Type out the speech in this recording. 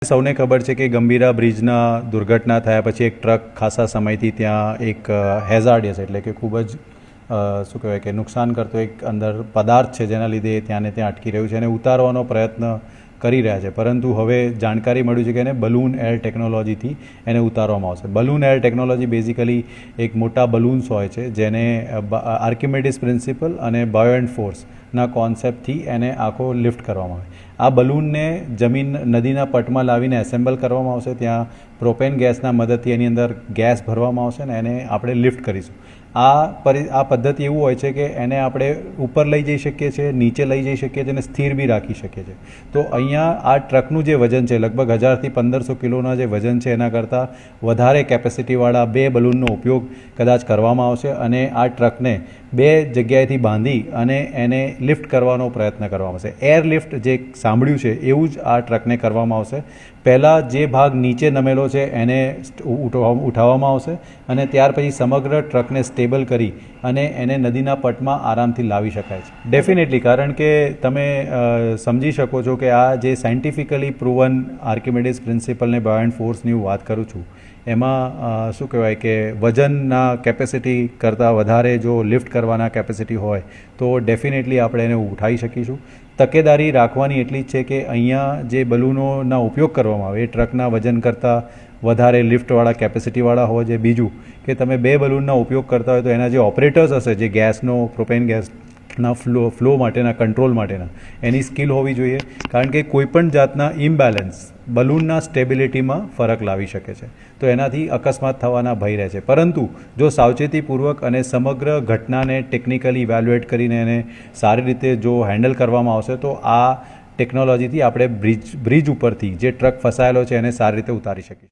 સૌને ખબર છે કે ગંભીરા બ્રિજના દુર્ઘટના થયા પછી એક ટ્રક ખાસા સમયથી ત્યાં એક હેઝાર્ડિયસ એટલે કે ખૂબ જ શું કહેવાય કે નુકસાન કરતો એક અંદર પદાર્થ છે જેના લીધે ત્યાં અટકી રહ્યું છે અને ઉતારવાનો પ્રયત્ન કરી રહ્યા છે, પરંતુ હવે જાણકારી મળ્યું છે કે એને બલૂન એર ટેકનોલોજીથી એને ઉતારવામાં આવશે. બલૂન એર ટેકનોલોજી બેઝિકલી એક મોટા બલૂન્સ હોય છે જેને આર્કિમેડિસ પ્રિન્સિપલ અને બાયોએન્ટ ફોર્સના કોન્સેપ્ટથી એને આખો લિફ્ટ કરવામાં આવે. આ બલૂનને નદીના પટમાં લાવીને એસેમ્બલ કરવામાં આવશે. ત્યાં પ્રોપેન ગેસના મદદથી એની અંદર ગેસ ભરવામાં આવશે અને એને આપણે લિફ્ટ કરીશું. આ પદ્ધતિ એવું હોય છે કે એને આપણે ઉપર લઈ જઈ શકીએ છીએ, નીચે લઈ જઈ શકીએ છીએ અને સ્થિર બી રાખી શકીએ છીએ. તો અહીંયા આ ટ્રકનું જે વજન છે લગભગ 1000થી 1500 કિલોના જે વજન છે એના કરતાં વધારે કેપેસિટીવાળા 2 બલૂનનો ઉપયોગ કદાચ કરવામાં આવશે અને આ ટ્રકને 2 જગ્યાએથી બાંધી અને એને લિફ્ટ કરવાનો પ્રયત્ન કરવામાં આવશે. એર લિફ્ટ જે સાંભળ્યું છે એવું જ આ ટ્રકને કરવામાં આવશે. પહેલાં જે ભાગ નીચે નમેલો છે એને ઉઠાવવામાં આવશે અને ત્યાર પછી સમગ્ર ટ્રકને સ્ટેબલ કરી અને એને નદીના પટમાં આરામથી લાવી શકાય છે. ડેફિનેટલી, કારણ કે તમે સમજી શકો છો કે આ જે સાયન્ટિફિકલી પ્રૂવન આર્કિમેડિસ પ્રિન્સિપલ ને બાયોએન્ટ ફોર્સની હું વાત કરું છું એમાં શું કહેવાય કે વજનના કેપેસિટી કરતાં વધારે જો લિફ્ટ કરવાના કેપેસિટી હોય તો ડેફિનેટલી આપણે એને ઉઠાવી શકીશું. તકેદારી રાખવાની એટલી જ છે કે અહીંયા જે બલૂનોના ઉપયોગ કરવામાં આવે એ ટ્રકના વજન કરતાં વધારે લિફ્ટવાળા કેપેસિટીવાળા હોવા જોઈએ. બીજું કે તમે 2 બલૂનના ઉપયોગ કરતા હોય તો એના જે ઓપરેટર્સ હશે, જે ગેસનો પ્રોપેન ગેસના ફ્લો માટેના કંટ્રોલ માટેના એની સ્કિલ હોવી જોઈએ, કારણ કે કોઈપણ જાતના ઇમ્બેલેન્સ બલૂનના સ્ટેબિલિટીમાં ફરક લાવી શકે છે. તો એનાથી અકસ્માત થવાના ભય રહે છે. પરંતુ જો સાવચેતીપૂર્વક અને સમગ્ર ઘટનાને ટેકનિકલી ઇવેલ્યુએટ કરીને એને સારી રીતે જો હેન્ડલ કરવામાં આવશે તો આ ટેકનોલોજીથી આપણે બ્રિજ ઉપરથી જે ટ્રક ફસાયેલો છે એને સારી રીતે ઉતારી શકીએ.